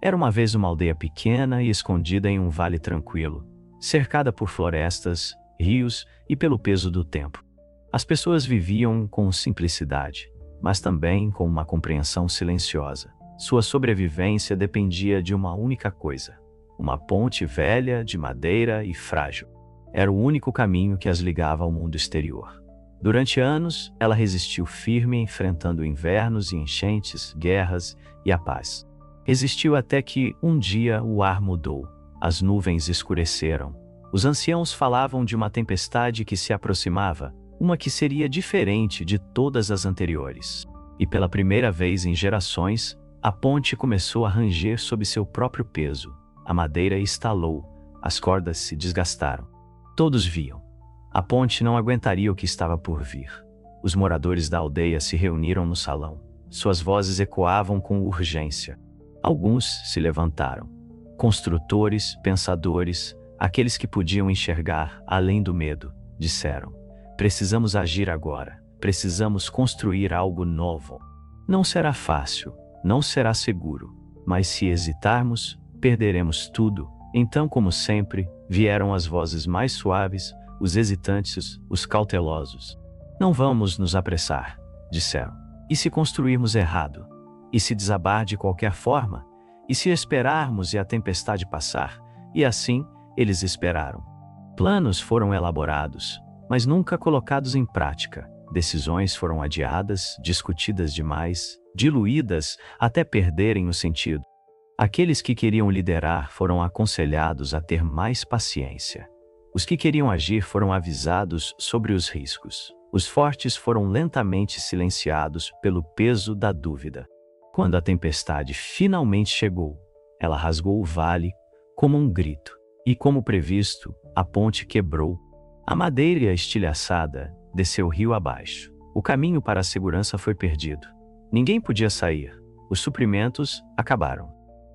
Era uma vez uma aldeia pequena e escondida em um vale tranquilo, cercada por florestas, rios e pelo peso do tempo. As pessoas viviam com simplicidade, mas também com uma compreensão silenciosa. Sua sobrevivência dependia de uma única coisa: uma ponte velha, de madeira e frágil. Era o único caminho que as ligava ao mundo exterior. Durante anos, ela resistiu firme, enfrentando invernos e enchentes, guerras e a paz. Resistiu até que, um dia, o ar mudou. As nuvens escureceram. Os anciãos falavam de uma tempestade que se aproximava, uma que seria diferente de todas as anteriores. E pela primeira vez em gerações, a ponte começou a ranger sob seu próprio peso. A madeira estalou, as cordas se desgastaram. Todos viam. A ponte não aguentaria o que estava por vir. Os moradores da aldeia se reuniram no salão. Suas vozes ecoavam com urgência. Alguns se levantaram. Construtores, pensadores, aqueles que podiam enxergar além do medo, disseram: precisamos agir agora. Precisamos construir algo novo. Não será fácil, não será seguro, mas se hesitarmos, perderemos tudo. Então, como sempre, vieram as vozes mais suaves, os hesitantes, os cautelosos. Não vamos nos apressar, disseram. E se construirmos errado? E se desabar de qualquer forma? E se esperarmos e a tempestade passar? E assim, eles esperaram. Planos foram elaborados, mas nunca colocados em prática. Decisões foram adiadas, discutidas demais, diluídas até perderem o sentido. Aqueles que queriam liderar foram aconselhados a ter mais paciência. Os que queriam agir foram avisados sobre os riscos. Os fortes foram lentamente silenciados pelo peso da dúvida. Quando a tempestade finalmente chegou, ela rasgou o vale como um grito. E como previsto, a ponte quebrou. A madeira estilhaçada desceu rio abaixo. O caminho para a segurança foi perdido. Ninguém podia sair. Os suprimentos acabaram.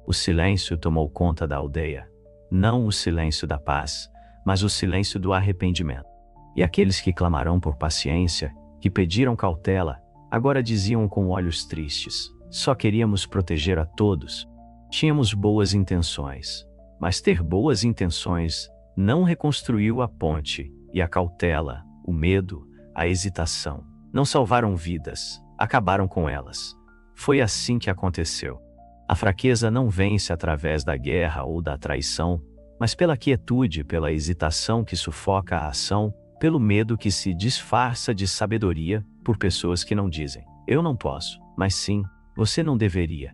O silêncio tomou conta da aldeia. Não o silêncio da paz, mas o silêncio do arrependimento. E aqueles que clamaram por paciência, que pediram cautela, agora diziam com olhos tristes: só queríamos proteger a todos. Tínhamos boas intenções, mas ter boas intenções não reconstruiu a ponte, e a cautela, o medo, a hesitação não salvaram vidas, acabaram com elas. Foi assim que aconteceu. A fraqueza não vence através da guerra ou da traição, mas pela quietude, pela hesitação que sufoca a ação, pelo medo que se disfarça de sabedoria, por pessoas que não dizem: eu não posso, mas sim, você não deveria.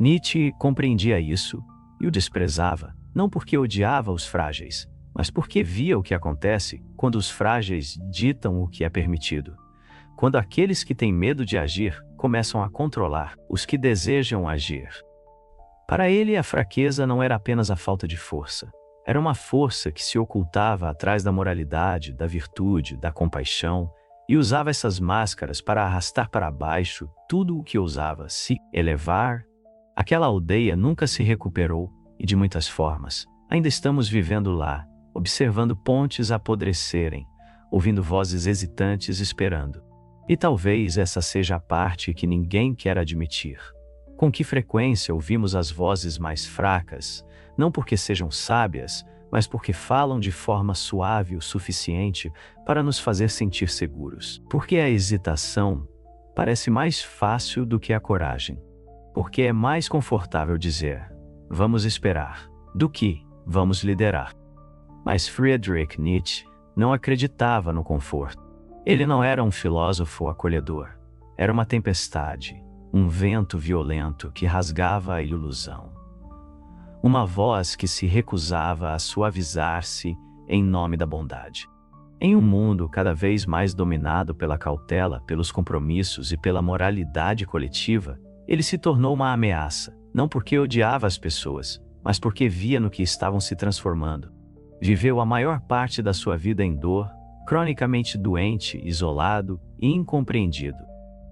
Nietzsche compreendia isso e o desprezava, não porque odiava os frágeis, mas porque via o que acontece quando os frágeis ditam o que é permitido. Quando aqueles que têm medo de agir começam a controlar os que desejam agir. Para ele, a fraqueza não era apenas a falta de força. Era uma força que se ocultava atrás da moralidade, da virtude, da compaixão, e usava essas máscaras para arrastar para baixo tudo o que ousava se elevar. Aquela aldeia nunca se recuperou, e de muitas formas, ainda estamos vivendo lá, observando pontes apodrecerem, ouvindo vozes hesitantes esperando. E talvez essa seja a parte que ninguém quer admitir. Com que frequência ouvimos as vozes mais fracas, não porque sejam sábias, mas porque falam de forma suave o suficiente para nos fazer sentir seguros. Porque a hesitação parece mais fácil do que a coragem. Porque é mais confortável dizer: vamos esperar, do que vamos liderar. Mas Friedrich Nietzsche não acreditava no conforto. Ele não era um filósofo acolhedor. Era uma tempestade, um vento violento que rasgava a ilusão. Uma voz que se recusava a suavizar-se em nome da bondade. Em um mundo cada vez mais dominado pela cautela, pelos compromissos e pela moralidade coletiva, ele se tornou uma ameaça, não porque odiava as pessoas, mas porque via no que estavam se transformando. Viveu a maior parte da sua vida em dor, cronicamente doente, isolado e incompreendido.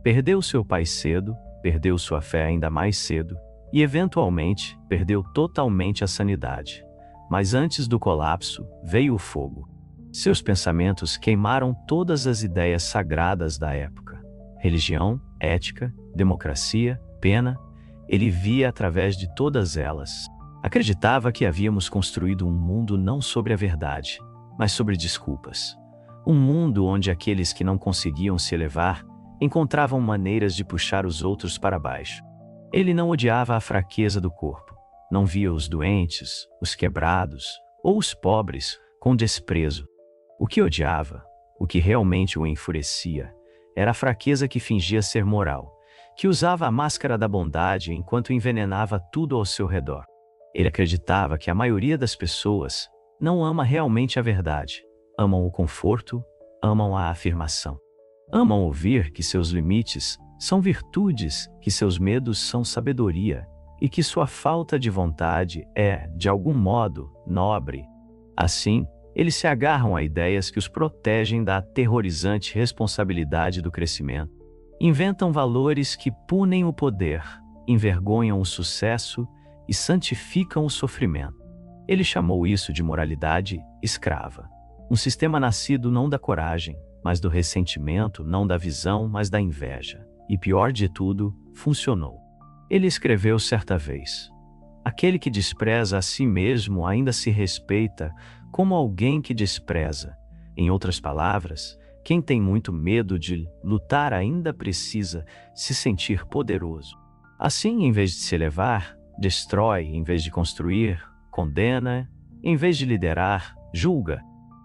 Perdeu seu pai cedo, perdeu sua fé ainda mais cedo, e eventualmente perdeu totalmente a sanidade. Mas antes do colapso, veio o fogo. Seus pensamentos queimaram todas as ideias sagradas da época: religião, ética, democracia, pena, Ele via através de todas elas. Acreditava que havíamos construído um mundo não sobre a verdade, mas sobre desculpas. Um mundo onde aqueles que não conseguiam se elevar encontravam maneiras de puxar os outros para baixo. Ele não odiava a fraqueza do corpo. Não via os doentes, os quebrados ou os pobres com desprezo. O que odiava, o que realmente o enfurecia, era a fraqueza que fingia ser moral, que usava a máscara da bondade enquanto envenenava tudo ao seu redor. Ele acreditava que a maioria das pessoas não ama realmente a verdade. Amam o conforto, amam a afirmação. Amam ouvir que seus limites são virtudes, que seus medos são sabedoria e que sua falta de vontade é, de algum modo, nobre. Assim, eles se agarram a ideias que os protegem da aterrorizante responsabilidade do crescimento. Inventam valores que punem o poder, envergonham o sucesso e santificam o sofrimento. Ele chamou isso de moralidade escrava. Um sistema nascido não da coragem, mas do ressentimento, não da visão, mas da inveja. E pior de tudo, funcionou. Ele escreveu certa vez: aquele que despreza a si mesmo ainda se respeita como alguém que despreza. Em outras palavras, quem tem muito medo de lutar ainda precisa se sentir poderoso. Assim, em vez de se elevar, destrói; em vez de construir, condena; em vez de liderar, julga.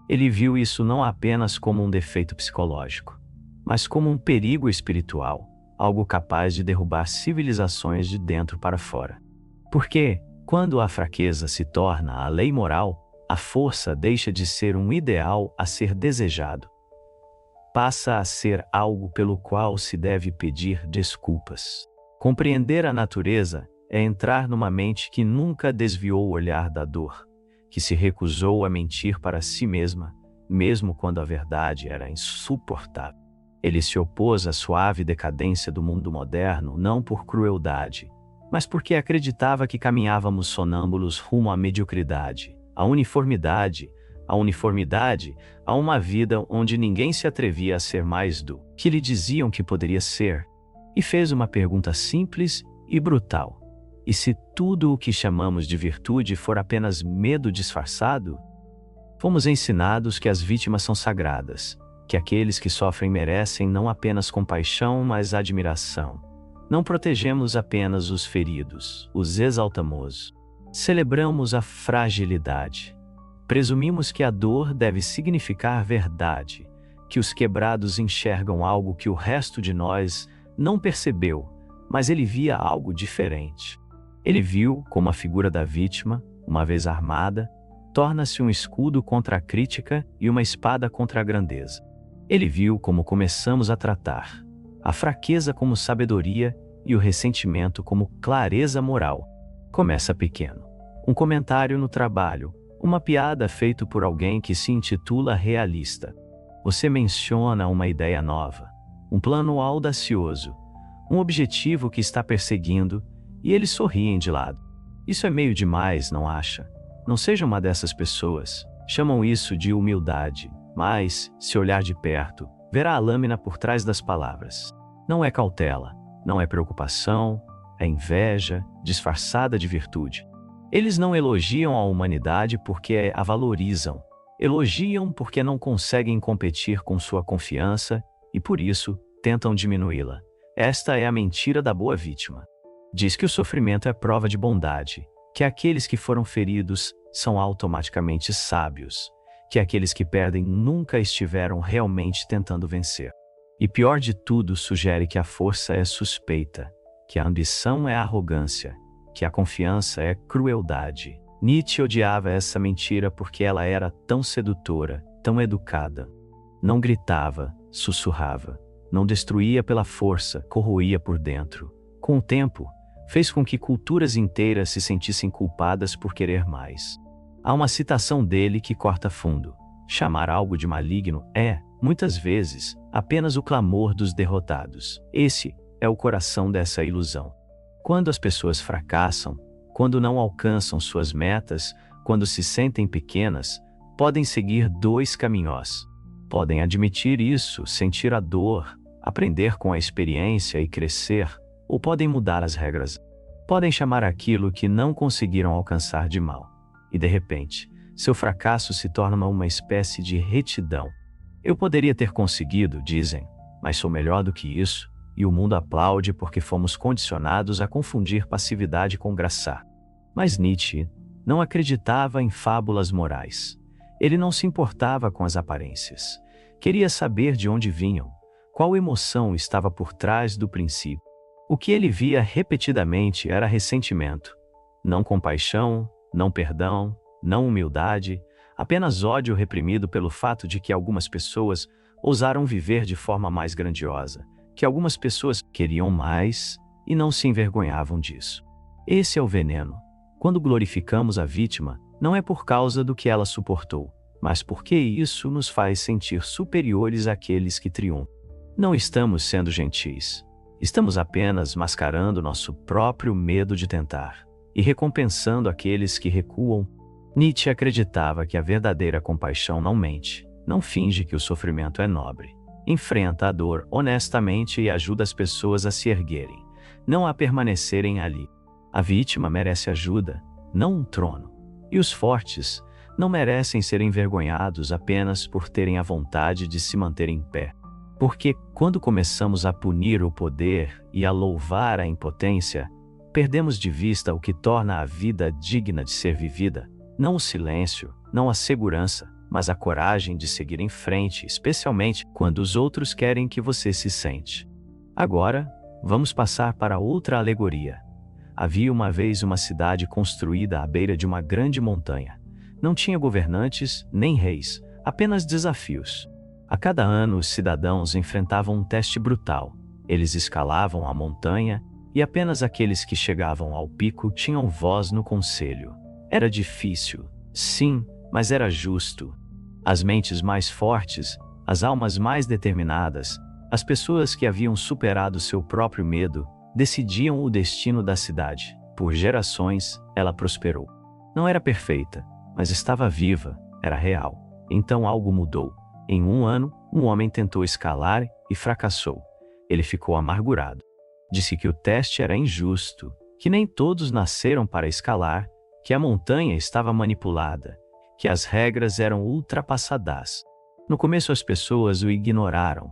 Ele viu isso não apenas como um defeito psicológico, mas como um perigo espiritual, algo capaz de derrubar civilizações de dentro para fora. Porque, quando a fraqueza se torna a lei moral, a força deixa de ser um ideal a ser desejado. Passa a ser algo pelo qual se deve pedir desculpas. Compreender a natureza é entrar numa mente que nunca desviou o olhar da dor, que se recusou a mentir para si mesma, mesmo quando a verdade era insuportável. Ele se opôs à suave decadência do mundo moderno não por crueldade, mas porque acreditava que caminhávamos sonâmbulos rumo à mediocridade, à uniformidade, a uma vida onde ninguém se atrevia a ser mais do que lhe diziam que poderia ser. E fez uma pergunta simples e brutal: e se tudo o que chamamos de virtude for apenas medo disfarçado? Fomos ensinados que as vítimas são sagradas, que aqueles que sofrem merecem não apenas compaixão, mas admiração. Não protegemos apenas os feridos, os exaltamos. Celebramos a fragilidade. Presumimos que a dor deve significar verdade, que os quebrados enxergam algo que o resto de nós não percebeu, mas ele via algo diferente. Ele viu como a figura da vítima, uma vez armada, torna-se um escudo contra a crítica e uma espada contra a grandeza. Ele viu como começamos a tratar a fraqueza como sabedoria e o ressentimento como clareza moral. Começa pequeno. Um comentário no trabalho, uma piada feita por alguém que se intitula realista. Você menciona uma ideia nova, um plano audacioso, um objetivo que está perseguindo, e eles sorriem de lado. Isso é meio demais, não acha? Não seja uma dessas pessoas. Chamam isso de humildade, mas, se olhar de perto, verá a lâmina por trás das palavras. Não é cautela, não é preocupação, é inveja, disfarçada de virtude. Eles não elogiam a humanidade porque a valorizam. Elogiam porque não conseguem competir com sua confiança e, por isso, tentam diminuí-la. Esta é a mentira da boa vítima. Diz que o sofrimento é prova de bondade, que aqueles que foram feridos são automaticamente sábios, que aqueles que perdem nunca estiveram realmente tentando vencer. E pior de tudo, sugere que a força é suspeita, que a ambição é arrogância, que a confiança é crueldade. Nietzsche odiava essa mentira porque ela era tão sedutora, tão educada. Não gritava, sussurrava, não destruía pela força, corroía por dentro. Com o tempo, fez com que culturas inteiras se sentissem culpadas por querer mais. Há uma citação dele que corta fundo. Chamar algo de maligno é, muitas vezes, apenas o clamor dos derrotados. Esse é o coração dessa ilusão. Quando as pessoas fracassam, quando não alcançam suas metas, quando se sentem pequenas, podem seguir dois caminhos. Podem admitir isso, sentir a dor, aprender com a experiência e crescer, ou podem mudar as regras. Podem chamar aquilo que não conseguiram alcançar de mal. E de repente, seu fracasso se torna uma espécie de retidão. Eu poderia ter conseguido, dizem, mas sou melhor do que isso, e o mundo aplaude porque fomos condicionados a confundir passividade com graça. Mas Nietzsche não acreditava em fábulas morais. Ele não se importava com as aparências. Queria saber de onde vinham, qual emoção estava por trás do princípio. O que ele via repetidamente era ressentimento, não compaixão, não perdão, não humildade, apenas ódio reprimido pelo fato de que algumas pessoas ousaram viver de forma mais grandiosa, que algumas pessoas queriam mais e não se envergonhavam disso. Esse é o veneno. Quando glorificamos a vítima, não é por causa do que ela suportou, mas porque isso nos faz sentir superiores àqueles que triunfam. Não estamos sendo gentis. Estamos apenas mascarando nosso próprio medo de tentar e recompensando aqueles que recuam. Nietzsche acreditava que a verdadeira compaixão não mente, não finge que o sofrimento é nobre. Enfrenta a dor honestamente e ajuda as pessoas a se erguerem, não a permanecerem ali. A vítima merece ajuda, não um trono. E os fortes não merecem ser envergonhados apenas por terem a vontade de se manter em pé. Porque, quando começamos a punir o poder e a louvar a impotência, perdemos de vista o que torna a vida digna de ser vivida, não o silêncio, não a segurança, mas a coragem de seguir em frente, especialmente quando os outros querem que você se sente. Agora, vamos passar para outra alegoria. Havia uma vez uma cidade construída à beira de uma grande montanha. Não tinha governantes, nem reis, apenas desafios. A cada ano, os cidadãos enfrentavam um teste brutal. Eles escalavam a montanha e apenas aqueles que chegavam ao pico tinham voz no conselho. Era difícil, sim, mas era justo. As mentes mais fortes, as almas mais determinadas, as pessoas que haviam superado seu próprio medo, decidiam o destino da cidade. Por gerações, ela prosperou. Não era perfeita, mas estava viva, era real. Então algo mudou. Em um ano, um homem tentou escalar e fracassou. Ele ficou amargurado. Disse que o teste era injusto, que nem todos nasceram para escalar, que a montanha estava manipulada, que as regras eram ultrapassadas. No começo as pessoas o ignoraram,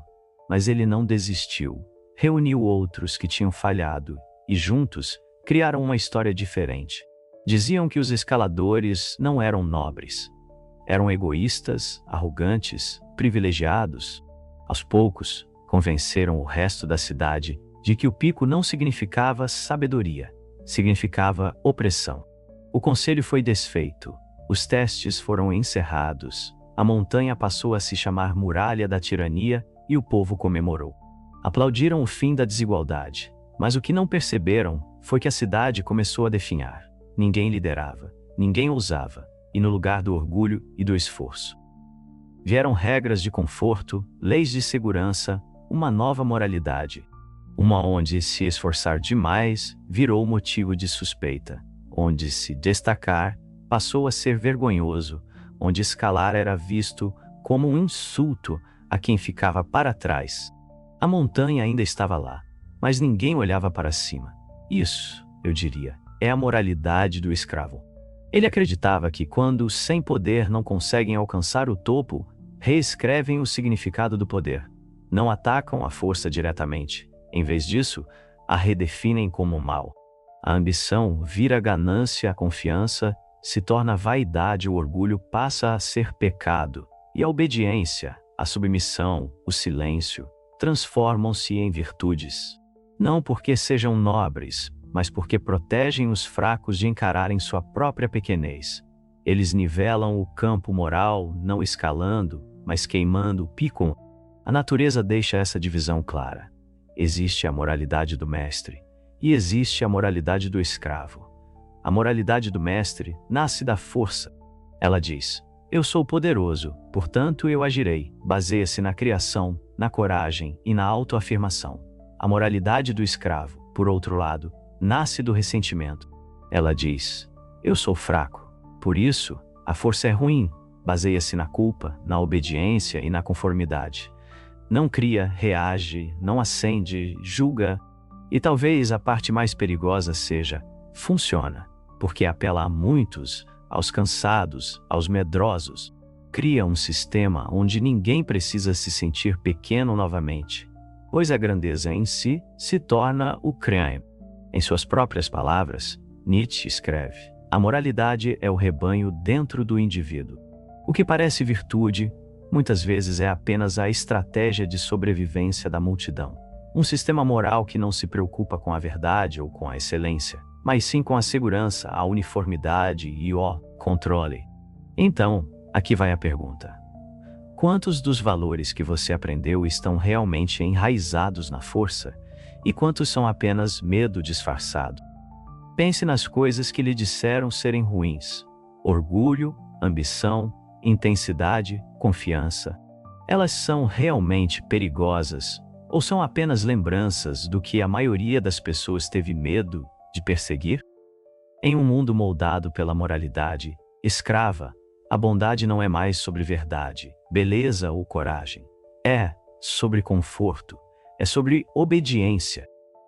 mas ele não desistiu. Reuniu outros que tinham falhado e juntos criaram uma história diferente. Diziam que os escaladores não eram nobres. Eram egoístas, arrogantes, privilegiados. Aos poucos, convenceram o resto da cidade de que o pico não significava sabedoria, significava opressão. O conselho foi desfeito, os testes foram encerrados, a montanha passou a se chamar Muralha da Tirania e o povo comemorou. Aplaudiram o fim da desigualdade, mas o que não perceberam foi que a cidade começou a definhar. Ninguém liderava, ninguém ousava, e no lugar do orgulho e do esforço, vieram regras de conforto, leis de segurança, uma nova moralidade. Uma onde se esforçar demais virou motivo de suspeita, onde se destacar passou a ser vergonhoso, onde escalar era visto como um insulto a quem ficava para trás. A montanha ainda estava lá, mas ninguém olhava para cima. Isso, eu diria, é a moralidade do escravo. Ele acreditava que quando os sem poder não conseguem alcançar o topo, reescrevem o significado do poder. Não atacam a força diretamente. Em vez disso, a redefinem como mal. A ambição vira ganância, a confiança se torna vaidade, o orgulho passa a ser pecado, e a obediência, a submissão, o silêncio, transformam-se em virtudes. Não porque sejam nobres, mas porque protegem os fracos de encararem sua própria pequenez. Eles nivelam o campo moral, não escalando, mas queimando o pico. A natureza deixa essa divisão clara. Existe a moralidade do mestre e existe a moralidade do escravo. A moralidade do mestre nasce da força. Ela diz: eu sou poderoso, portanto eu agirei. Baseia-se na criação, na coragem e na autoafirmação. A moralidade do escravo, por outro lado, nasce do ressentimento. Ela diz: eu sou fraco, por isso a força é ruim. Baseia-se na culpa, na obediência e na conformidade. Não cria, reage, não acende, julga. E talvez a parte mais perigosa seja: funciona, porque apela a muitos, aos cansados, aos medrosos. Cria um sistema onde ninguém precisa se sentir pequeno novamente, pois a grandeza em si se torna o crime. Em suas próprias palavras, Nietzsche escreve: a moralidade é o rebanho dentro do indivíduo. O que parece virtude, muitas vezes é apenas a estratégia de sobrevivência da multidão. Um sistema moral que não se preocupa com a verdade ou com a excelência, mas sim com a segurança, a uniformidade e o controle. Então, aqui vai a pergunta: quantos dos valores que você aprendeu estão realmente enraizados na força, e quantos são apenas medo disfarçado? Pense nas coisas que lhe disseram serem ruins: orgulho, ambição, intensidade, confiança. Elas são realmente perigosas, ou são apenas lembranças do que a maioria das pessoas teve medo de perseguir? Em um mundo moldado pela moralidade escrava, a bondade não é mais sobre verdade, beleza ou coragem. É sobre conforto, é sobre obediência,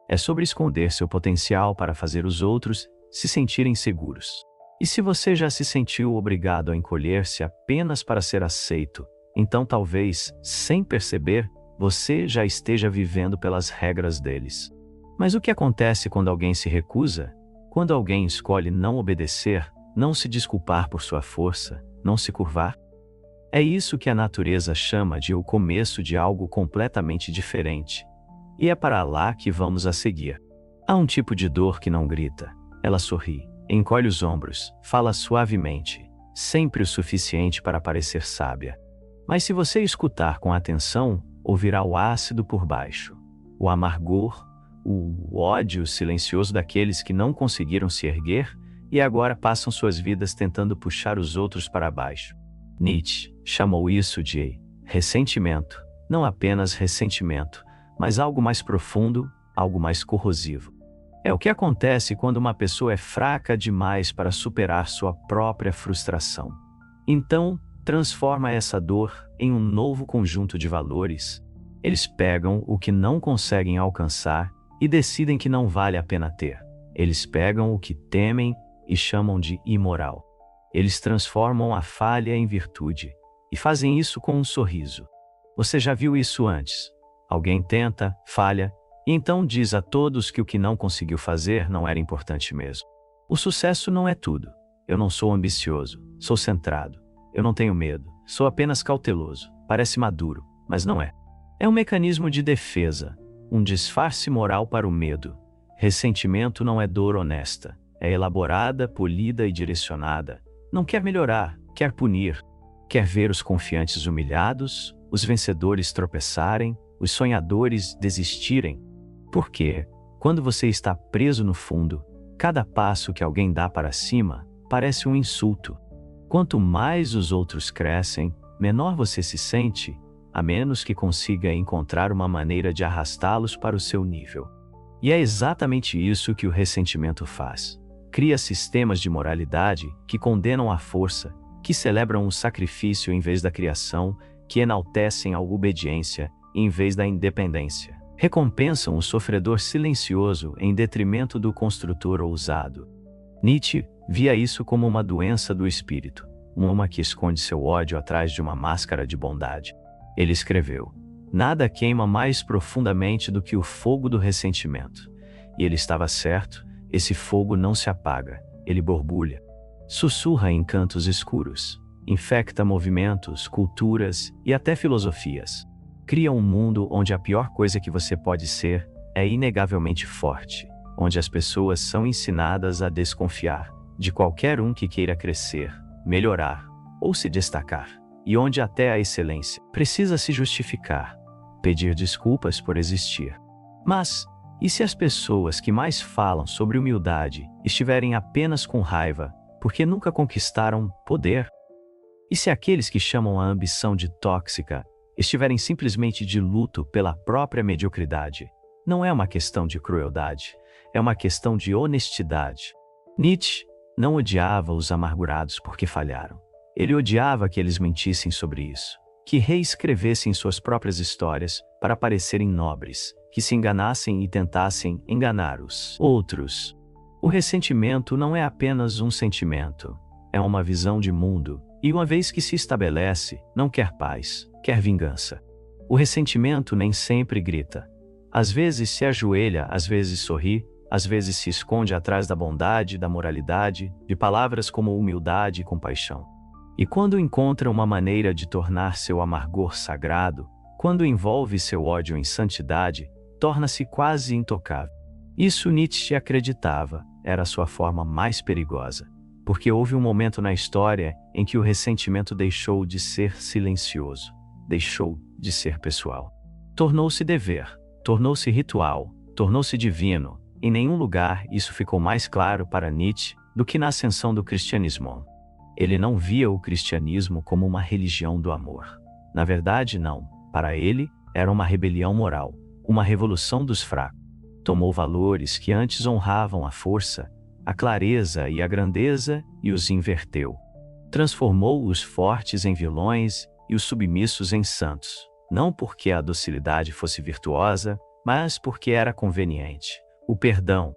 é sobre esconder seu potencial para fazer os outros se sentirem seguros. E se você já se sentiu obrigado a encolher-se apenas para ser aceito, então talvez, sem perceber, você já esteja vivendo pelas regras deles. Mas o que acontece quando alguém se recusa? Quando alguém escolhe não obedecer, não se desculpar por sua força, não se curvar? É isso que a natureza chama de o começo de algo completamente diferente. E é para lá que vamos a seguir. Há um tipo de dor que não grita. Ela sorri, encolhe os ombros, fala suavemente, sempre o suficiente para parecer sábia. Mas se você escutar com atenção, ouvirá o ácido por baixo, o amargor, o ódio silencioso daqueles que não conseguiram se erguer e agora passam suas vidas tentando puxar os outros para baixo. Nietzsche chamou isso de ressentimento, não apenas ressentimento, mas algo mais profundo, algo mais corrosivo. É o que acontece quando uma pessoa é fraca demais para superar sua própria frustração. Então, transforma essa dor em um novo conjunto de valores. Eles pegam o que não conseguem alcançar e decidem que não vale a pena ter. Eles pegam o que temem e chamam de imoral. Eles transformam a falha em virtude e fazem isso com um sorriso. Você já viu isso antes? Alguém tenta, falha, e então diz a todos que o que não conseguiu fazer não era importante mesmo. O sucesso não é tudo. Eu não sou ambicioso, sou centrado. Eu não tenho medo, sou apenas cauteloso. Parece maduro, mas não é. É um mecanismo de defesa, um disfarce moral para o medo. Ressentimento não é dor honesta. É elaborada, polida e direcionada. Não quer melhorar, quer punir. Quer ver os confiantes humilhados, os vencedores tropeçarem, os sonhadores desistirem. Porque, quando você está preso no fundo, cada passo que alguém dá para cima parece um insulto. Quanto mais os outros crescem, menor você se sente, a menos que consiga encontrar uma maneira de arrastá-los para o seu nível. E é exatamente isso que o ressentimento faz. Cria sistemas de moralidade que condenam a força, que celebram o sacrifício em vez da criação, que enaltecem a obediência em vez da independência. Recompensam o sofredor silencioso em detrimento do construtor ousado. Nietzsche via isso como uma doença do espírito, uma que esconde seu ódio atrás de uma máscara de bondade. Ele escreveu: nada queima mais profundamente do que o fogo do ressentimento. E ele estava certo, esse fogo não se apaga, ele borbulha. Sussurra em cantos escuros, infecta movimentos, culturas e até filosofias. Cria um mundo onde a pior coisa que você pode ser é inegavelmente forte, onde as pessoas são ensinadas a desconfiar de qualquer um que queira crescer, melhorar ou se destacar, e onde até a excelência precisa se justificar, pedir desculpas por existir. Mas, e se as pessoas que mais falam sobre humildade estiverem apenas com raiva porque nunca conquistaram poder? E se aqueles que chamam a ambição de tóxica estiverem simplesmente de luto pela própria mediocridade? Não é uma questão de crueldade, é uma questão de honestidade. Nietzsche não odiava os amargurados porque falharam. Ele odiava que eles mentissem sobre isso. que reescrevessem suas próprias histórias para parecerem nobres, que se enganassem e tentassem enganar os outros. O ressentimento não é apenas um sentimento, é uma visão de mundo, e uma vez que se estabelece, não quer paz, quer vingança. O ressentimento nem sempre grita. Às vezes se ajoelha, às vezes sorri, às vezes se esconde atrás da bondade, da moralidade, de palavras como humildade e compaixão. E quando encontra uma maneira de tornar seu amargor sagrado, quando envolve seu ódio em santidade, torna-se quase intocável. Isso Nietzsche acreditava, era a sua forma mais perigosa, porque houve um momento na história em que o ressentimento deixou de ser silencioso, deixou de ser pessoal. Tornou-se dever, tornou-se ritual, tornou-se divino. Em nenhum lugar isso ficou mais claro para Nietzsche do que na ascensão do cristianismo. Ele não via o cristianismo como uma religião do amor. Na verdade, não. Para ele, era uma rebelião moral, uma revolução dos fracos. Tomou valores que antes honravam a força, a clareza e a grandeza e os inverteu. Transformou os fortes em vilões e os submissos em santos, não porque a docilidade fosse virtuosa, mas porque era conveniente. O perdão,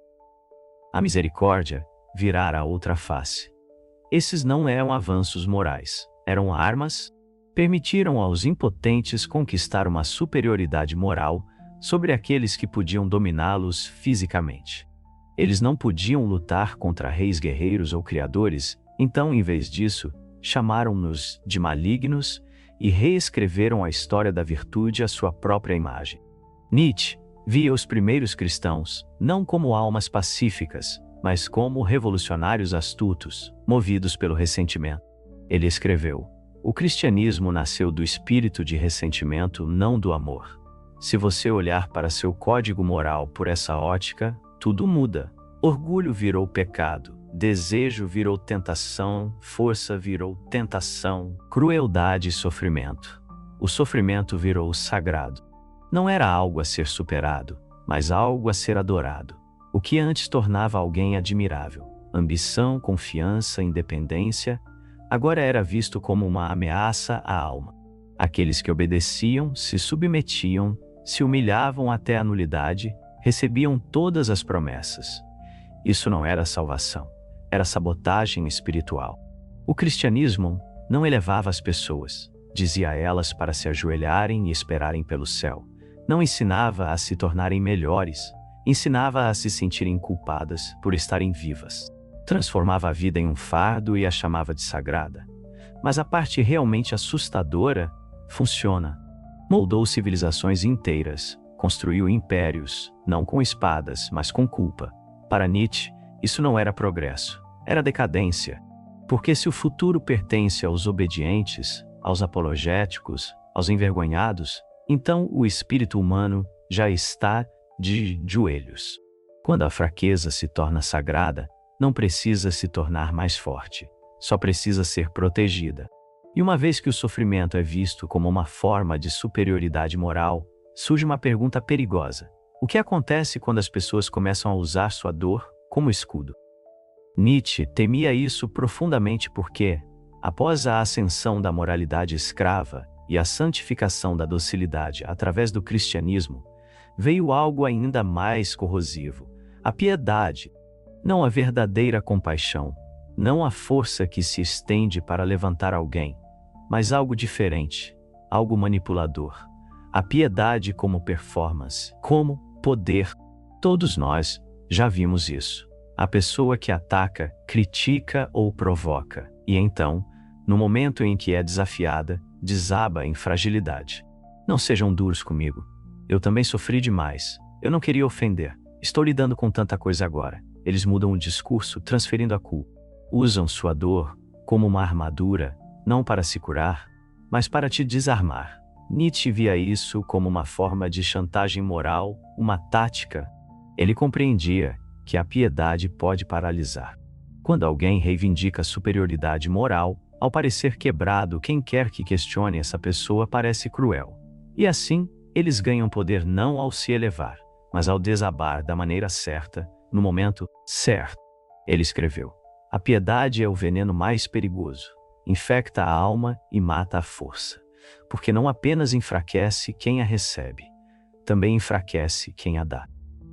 a misericórdia, virar a outra face. Esses não eram avanços morais, eram armas, permitiram aos impotentes conquistar uma superioridade moral sobre aqueles que podiam dominá-los fisicamente. Eles não podiam lutar contra reis guerreiros ou criadores, então, em vez disso, chamaram-nos de malignos e reescreveram a história da virtude à sua própria imagem. Nietzsche via os primeiros cristãos, não como almas pacíficas, mas como revolucionários astutos, movidos pelo ressentimento. Ele escreveu: o cristianismo nasceu do espírito de ressentimento, não do amor. Se você olhar para seu código moral por essa ótica, tudo muda. Orgulho virou pecado, desejo virou tentação, força virou tentação, crueldade e sofrimento. O sofrimento virou sagrado. Não era algo a ser superado, mas algo a ser adorado. O que antes tornava alguém admirável, ambição, confiança, independência, agora era visto como uma ameaça à alma. Aqueles que obedeciam, se submetiam, se humilhavam até a nulidade, recebiam todas as promessas. Isso não era salvação, era sabotagem espiritual. O cristianismo não elevava as pessoas, dizia a elas para se ajoelharem e esperarem pelo céu. Não ensinava a se tornarem melhores, ensinava a se sentirem culpadas por estarem vivas. Transformava a vida em um fardo e a chamava de sagrada. Mas a parte realmente assustadora funciona. Moldou civilizações inteiras, construiu impérios, não com espadas, mas com culpa. Para Nietzsche, isso não era progresso, era decadência. Porque se o futuro pertence aos obedientes, aos apologéticos, aos envergonhados, então o espírito humano já está de joelhos. Quando a fraqueza se torna sagrada, não precisa se tornar mais forte, só precisa ser protegida. E uma vez que o sofrimento é visto como uma forma de superioridade moral, surge uma pergunta perigosa. O que acontece quando as pessoas começam a usar sua dor como escudo? Nietzsche temia isso profundamente porque, após a ascensão da moralidade escrava e a santificação da docilidade através do cristianismo, veio algo ainda mais corrosivo: a piedade. Não a verdadeira compaixão, não a força que se estende para levantar alguém, mas algo diferente, algo manipulador. A piedade como performance, como poder. Todos nós já vimos isso. A pessoa que ataca, critica ou provoca, e então, no momento em que é desafiada, desaba em fragilidade. Não sejam duros comigo. Eu também sofri demais. Eu não queria ofender. Estou lidando com tanta coisa agora. Eles mudam o discurso, transferindo a culpa. Usam sua dor como uma armadura, não para se curar, mas para te desarmar. Nietzsche via isso como uma forma de chantagem moral, uma tática. Ele compreendia que a piedade pode paralisar. Quando alguém reivindica superioridade moral, ao parecer quebrado, quem quer que questione essa pessoa parece cruel. E assim, eles ganham poder não ao se elevar, mas ao desabar da maneira certa, no momento certo. Ele escreveu: a piedade é o veneno mais perigoso. Infecta a alma e mata a força. porque não apenas enfraquece quem a recebe, também enfraquece quem a dá.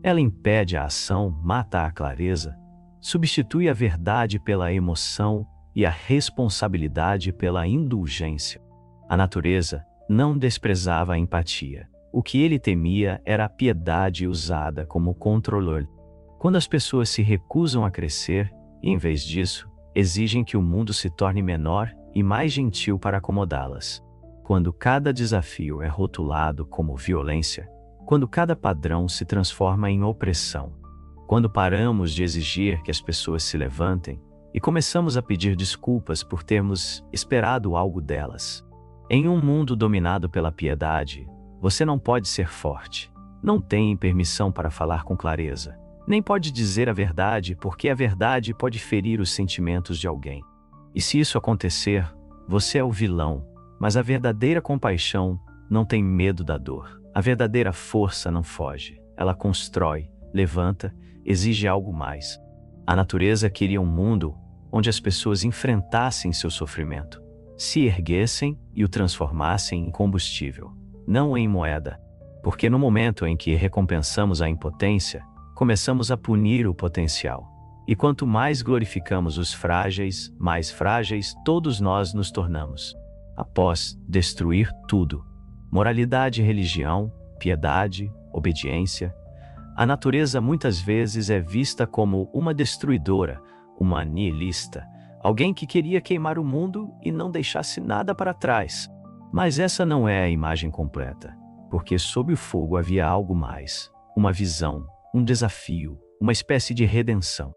Ela impede a ação, mata a clareza, substitui a verdade pela emoção e a responsabilidade pela indulgência. A natureza não desprezava a empatia. O que ele temia era a piedade usada como controle. Quando as pessoas se recusam a crescer e, em vez disso, exigem que o mundo se torne menor e mais gentil para acomodá-las. Quando cada desafio é rotulado como violência, quando cada padrão se transforma em opressão, quando paramos de exigir que as pessoas se levantem e começamos a pedir desculpas por termos esperado algo delas. Em um mundo dominado pela piedade, você não pode ser forte, não tem permissão para falar com clareza, nem pode dizer a verdade porque a verdade pode ferir os sentimentos de alguém. E se isso acontecer, você é o vilão, mas a verdadeira compaixão não tem medo da dor. A verdadeira força não foge, ela constrói, levanta, exige algo mais. A natureza queria um mundo onde as pessoas enfrentassem seu sofrimento, se erguessem e o transformassem em combustível, não em moeda. Porque no momento em que recompensamos a impotência, começamos a punir o potencial. E quanto mais glorificamos os frágeis, mais frágeis todos nós nos tornamos. Após destruir tudo, moralidade e religião, piedade, obediência, a natureza muitas vezes é vista como uma destruidora, uma nihilista, alguém que queria queimar o mundo e não deixasse nada para trás. Mas essa não é a imagem completa, porque sob o fogo havia algo mais, uma visão, um desafio, uma espécie de redenção.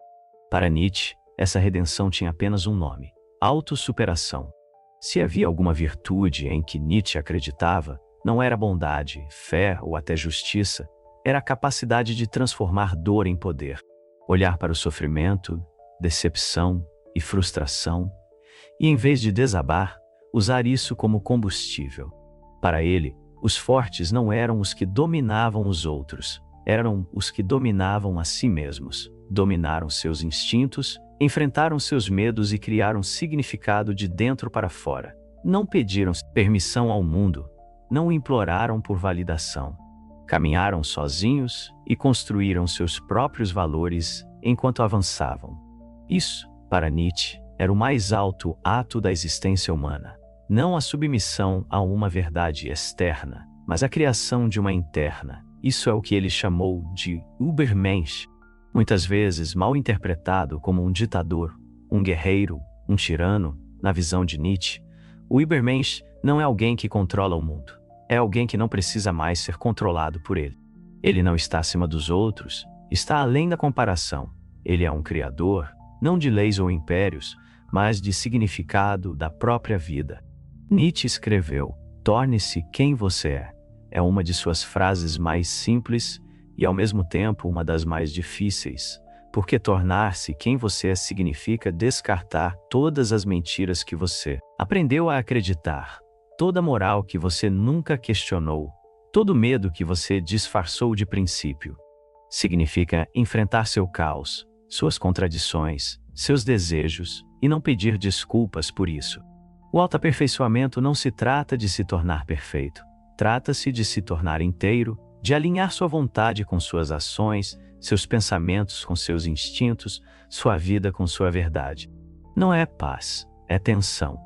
Para Nietzsche, essa redenção tinha apenas um nome: autossuperação. Se havia alguma virtude em que Nietzsche acreditava, não era bondade, fé ou até justiça, era a capacidade de transformar dor em poder. Olhar para o sofrimento, decepção e frustração, e em vez de desabar, usar isso como combustível. Para ele, os fortes não eram os que dominavam os outros, eram os que dominavam a si mesmos, dominaram seus instintos, enfrentaram seus medos e criaram significado de dentro para fora. Não pediram permissão ao mundo, não imploraram por validação. Caminharam sozinhos e construíram seus próprios valores enquanto avançavam. Isso, para Nietzsche, era o mais alto ato da existência humana. Não a submissão a uma verdade externa, mas a criação de uma interna. Isso é o que ele chamou de Übermensch, muitas vezes mal interpretado como um ditador, um guerreiro, um tirano. Na visão de Nietzsche, o Übermensch não é alguém que controla o mundo. É alguém que não precisa mais ser controlado por ele. Ele não está acima dos outros, está além da comparação. Ele é um criador, não de leis ou impérios, mas de significado da própria vida. Nietzsche escreveu: "Torne-se quem você é". É uma de suas frases mais simples e, ao mesmo tempo, uma das mais difíceis, porque tornar-se quem você é significa descartar todas as mentiras que você aprendeu a acreditar, toda moral que você nunca questionou, todo medo que você disfarçou de princípio. Significa enfrentar seu caos, suas contradições, seus desejos e não pedir desculpas por isso. O autoaperfeiçoamento não se trata de se tornar perfeito, trata-se de se tornar inteiro, de alinhar sua vontade com suas ações, seus pensamentos com seus instintos, sua vida com sua verdade. Não é paz, é tensão,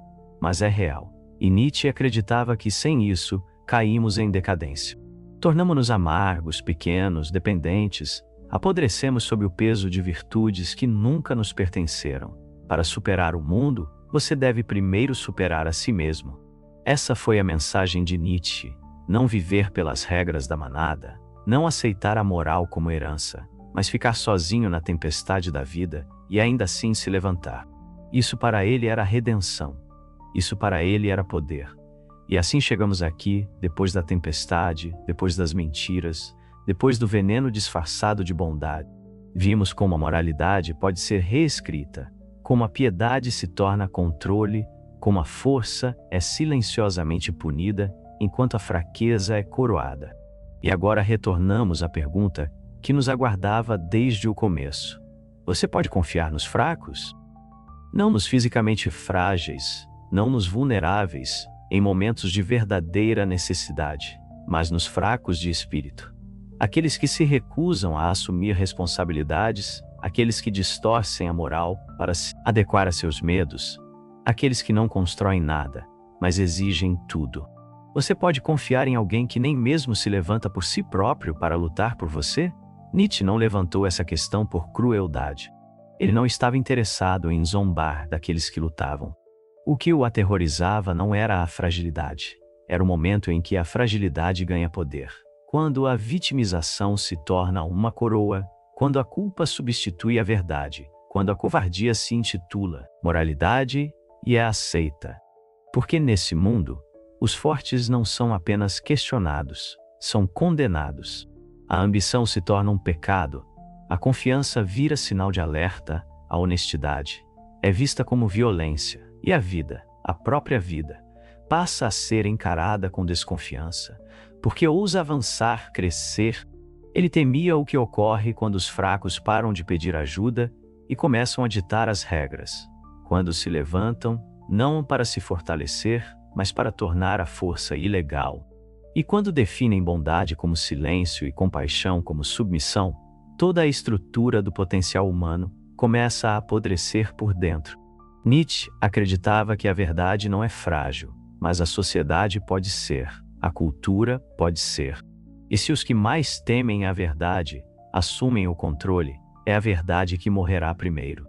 mas é real. E Nietzsche acreditava que sem isso, caímos em decadência. Tornamo-nos amargos, pequenos, dependentes, apodrecemos sob o peso de virtudes que nunca nos pertenceram. Para superar o mundo, você deve primeiro superar a si mesmo. Essa foi a mensagem de Nietzsche: não viver pelas regras da manada, não aceitar a moral como herança, mas ficar sozinho na tempestade da vida e ainda assim se levantar. Isso para ele era redenção. Isso para ele era poder. E assim chegamos aqui, depois da tempestade, depois das mentiras, depois do veneno disfarçado de bondade. Vimos como a moralidade pode ser reescrita, como a piedade se torna controle, como a força é silenciosamente punida, enquanto a fraqueza é coroada. E agora retornamos à pergunta que nos aguardava desde o começo. Você pode confiar nos fracos? Não nos fisicamente frágeis, não nos vulneráveis, em momentos de verdadeira necessidade, mas nos fracos de espírito. Aqueles que se recusam a assumir responsabilidades, aqueles que distorcem a moral para se adequar a seus medos, aqueles que não constroem nada, mas exigem tudo. Você pode confiar em alguém que nem mesmo se levanta por si próprio para lutar por você? Nietzsche não levantou essa questão por crueldade. Ele não estava interessado em zombar daqueles que lutavam. O que o aterrorizava não era a fragilidade. Era o momento em que a fragilidade ganha poder. Quando a vitimização se torna uma coroa, quando a culpa substitui a verdade, quando a covardia se intitula moralidade e é aceita. Porque nesse mundo, os fortes não são apenas questionados, são condenados. A ambição se torna um pecado, a confiança vira sinal de alerta, a honestidade é vista como violência, e a vida, a própria vida, passa a ser encarada com desconfiança, porque ousa avançar, crescer. Ele temia o que ocorre quando os fracos param de pedir ajuda e começam a ditar as regras, quando se levantam, não para se fortalecer, mas para tornar a força ilegal. E quando definem bondade como silêncio e compaixão como submissão, toda a estrutura do potencial humano começa a apodrecer por dentro. Nietzsche acreditava que a verdade não é frágil, mas a sociedade pode ser, a cultura pode ser. E se os que mais temem a verdade assumem o controle, é a verdade que morrerá primeiro.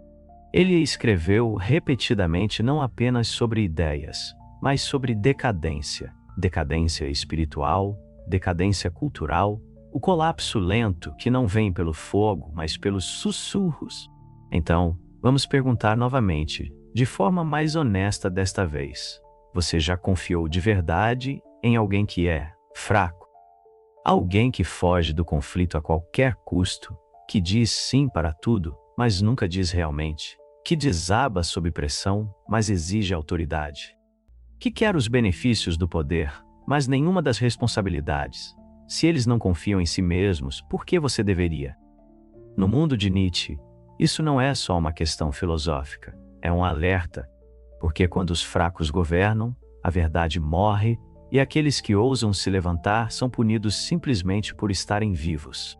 Ele escreveu repetidamente não apenas sobre ideias, mas sobre decadência, decadência espiritual, decadência cultural, o colapso lento que não vem pelo fogo, mas pelos sussurros. Então, vamos perguntar novamente, de forma mais honesta desta vez. Você já confiou de verdade em alguém que é fraco? Alguém que foge do conflito a qualquer custo, que diz sim para tudo, mas nunca diz realmente, que desaba sob pressão, mas exige autoridade, que quer os benefícios do poder, mas nenhuma das responsabilidades. Se eles não confiam em si mesmos, por que você deveria? No mundo de Nietzsche, isso não é só uma questão filosófica, é um alerta, porque quando os fracos governam, a verdade morre e aqueles que ousam se levantar são punidos simplesmente por estarem vivos.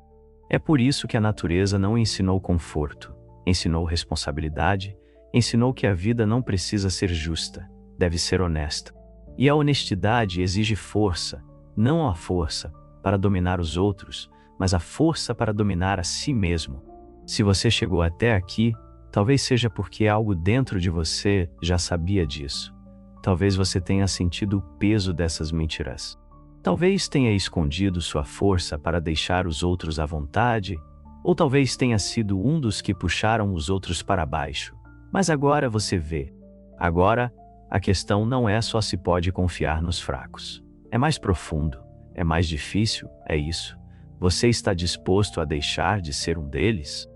É por isso que a natureza não ensinou conforto, ensinou responsabilidade, ensinou que a vida não precisa ser justa, deve ser honesta. E a honestidade exige força, não a força para dominar os outros, mas a força para dominar a si mesmo. Se você chegou até aqui, talvez seja porque algo dentro de você já sabia disso. Talvez você tenha sentido o peso dessas mentiras. Talvez tenha escondido sua força para deixar os outros à vontade, ou talvez tenha sido um dos que puxaram os outros para baixo. Mas agora você vê. Agora, a questão não é só se pode confiar nos fracos. É mais profundo, é mais difícil, é isso. Você está disposto a deixar de ser um deles?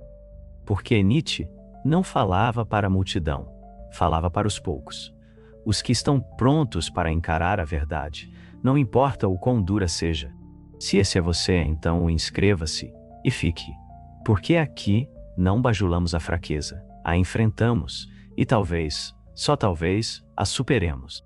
Porque Nietzsche não falava para a multidão, falava para os poucos. Os que estão prontos para encarar a verdade, não importa o quão dura seja. Se esse é você, então inscreva-se e fique. Porque aqui não bajulamos a fraqueza, a enfrentamos e talvez, só talvez, a superemos.